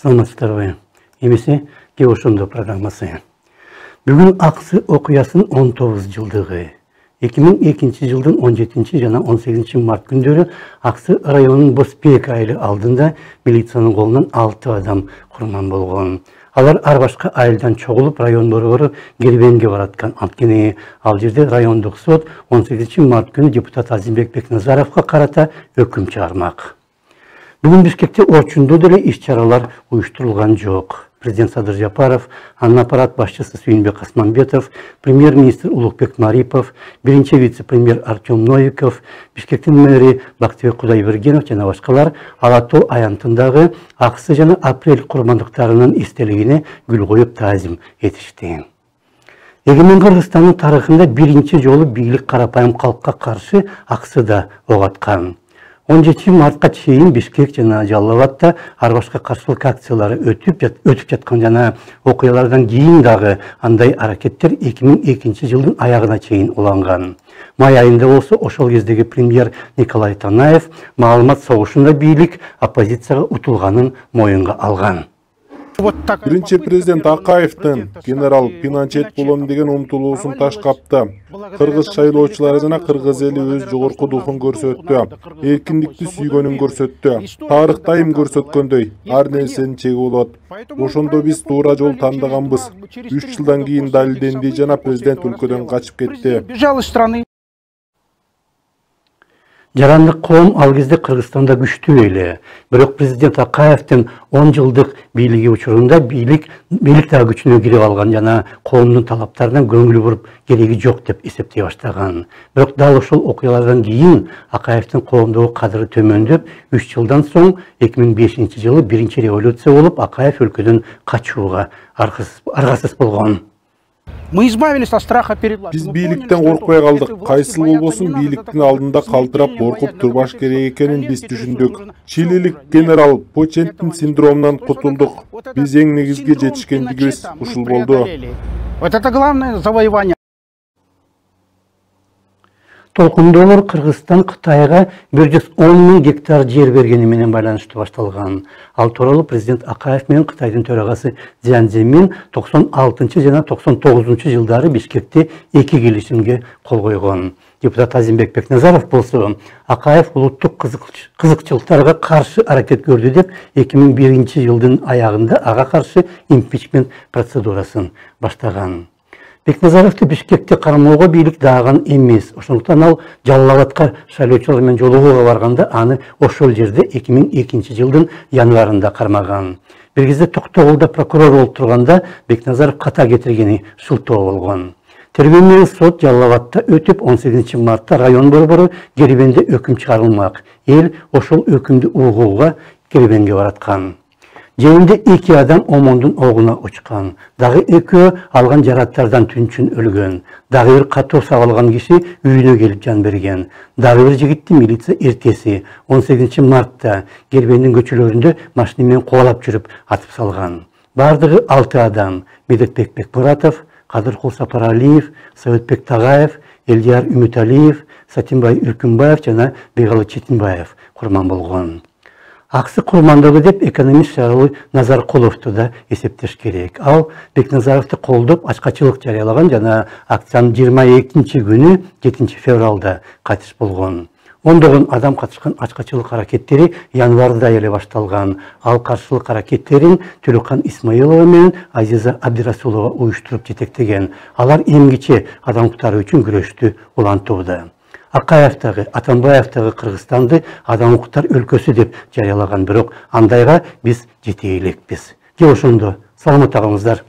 Саламатсыздарбы. Эмесе ке ошондо программасы. Бүгүн Аксы окуясынын 19 жылдыгы. 2002 жылдын 17 жана 18 март күндөрү Аксы районунун Боспек айылы алдында милициянын колунан 6 адам курман болгон. Алар ар башка айылдан чогулуп район борбору Кербенге бараткан. Анткени ал жерде райондук сот 18 март күнү депутат Азимбек Бекназаровго карата өкүм чыгармак. Бүгүн Бишкекте очундо деле иш-чаралар уюштурулган жок. Президент Садыр Жапаров, аппарат башчысы Сүйүнбек Асманбетов, премьер-министр Улукбек Марипов, биринчи вице-премьер Артем Новиков, Бишкектин мэри Бактыбек Кудайбергенов жана башкалар Ала Тоо аянтындагы Аксы жана Апрель курмандыктарынын эстелигине гүл коюп таазим этишти. Эгемен Кыргызстандын тарыхында биринчи жолу бийлик карапайым калкка каршы Аксыда ок аткан. 17 мартка чейин Бишкек жана Жалал Абадта ар башка каршылык акциялары өтүп жаткан жана окуялардан кийин дагы андай аракеттер 2002 жылдын аягына чейин уланган. Май айында болсо ошол кездеги премьер Николай Танаев маалымат согушунда бийлик оппозицияга утулганын моюнга алган. Биринчи президент Акаевдин генерал Пиночет болом деген умтулуусун таш капты. Кыргыз шайлоочулары жана кыргыз эли өз жогорку духун көрсөттү. Эркиндикти сүйгөнүн көрсөттү. Тарых дайым көрсөткөндөй, ар нерсенин чеги болот. Ошондо биз туура жол тандаганбыз. 3 жылдан кийин далилденди жана президент өлкөдөн качып кетти. Жарандык коом ал кезде Кыргызстанда күчтүү эле. Бирок президент Акаевдин 10 жылдык бийлиги учурунда бийлик дагы күчүнө кирип алган жана коомдун талаптарына көңүл буруп кереги жок деп эсептей баштаган. Бирок дал ошол окуялардан кийин Акаевдин коомдогу кадыры төмөндөп, 3 жылдан соң 2005 жылы биринчи революция болуп, Акаев өлкөдөн качууга аргасыз болгон. Биз бийликтен коркпой калдык. Кайсыл болбосун бийликтин алдында калтырап коркуп турбаш керек экенин биз түшүндүк. Чилилик генерал Поченттин синдромунан кутулдук. Биз эң негизги жетишкендигибиз ушул болду. Вот это главное завоевание. Толкундолор Кыргызстан Кытайга 110 000 гектар жер бергени менен байланыштуу башталган. Ал тууралуу президент Акаев менен Кытайдын төрагасы Цзян Цземин 96 жана 99 жылдары Бишкекте 2 келишимге кол койгон. Депутат Азимбек Бекназаров болсо, Акаев улуттук кызыкчылыктарга каршы аракет көрдү деп 2001 жылдын аягында ага каршы импичмент процедурасын баштаган. Бекназаровду Бишкекте кармоого бийлик даган эмес. Ошондуктан ал Жалал Абадка шайлоочулар менен жолугууга барганда аны ошол жерде 2002 жылдын январында кармаган. Бир кезде Токтогулда прокурор болуп турганда Бекназаров ката кетиргени шылтоо болгон. Тергөө менен сот Жалал Абадта өтүп 18 мартта район борбору Кербенде өкүм чыгарылмак. Эл ошол өкүмдү угууга Кербенге бараткан. Жеринде 2 адам омондун огуна учкан. Дагы 2 алган жараттардан түнчүн өлгөн. Дагы бир катуу сабалган киши үйүнө келип жан берген. Дагы бир жигитти милиция эртеси 18 мартта Кербендин көчөлөрүндө машина менен кубалап жүрүп атып салган. Бардыгы 6 адам: Медетбек Бекмуратов, Кадыркул Сапаралиев, Советбек Тагаев, Элдияр Үмүталиев, Сатимбай Үркүнбаев жана Бегалы Четинбаев курман болгон. Аксы курмандыгы деп экономист Шаралы Назаркуловду да эсептеш керек. Ал Бекназаровду колдоп ачкачылык жарыялаган жана акциянын 22 күнү 7 февралда кайтыш болгон. Ондогон адам катышкан ачкачылык аракеттери январда эле башталган. Ал каршылык аракеттерин Төлөкан Исмаилова менен Азиза Абдирасулова уюштуруп жетектеген. Алар эмгиче адам укуктары үчүн күрөштү улантууда. Акаевдагы, Атамбаевдагы Кыргызстанды адам укуктар өлкөсү деп жарыялаган, бирок андайга биз жете элекпиз. Ошондо саламат калыңыздар.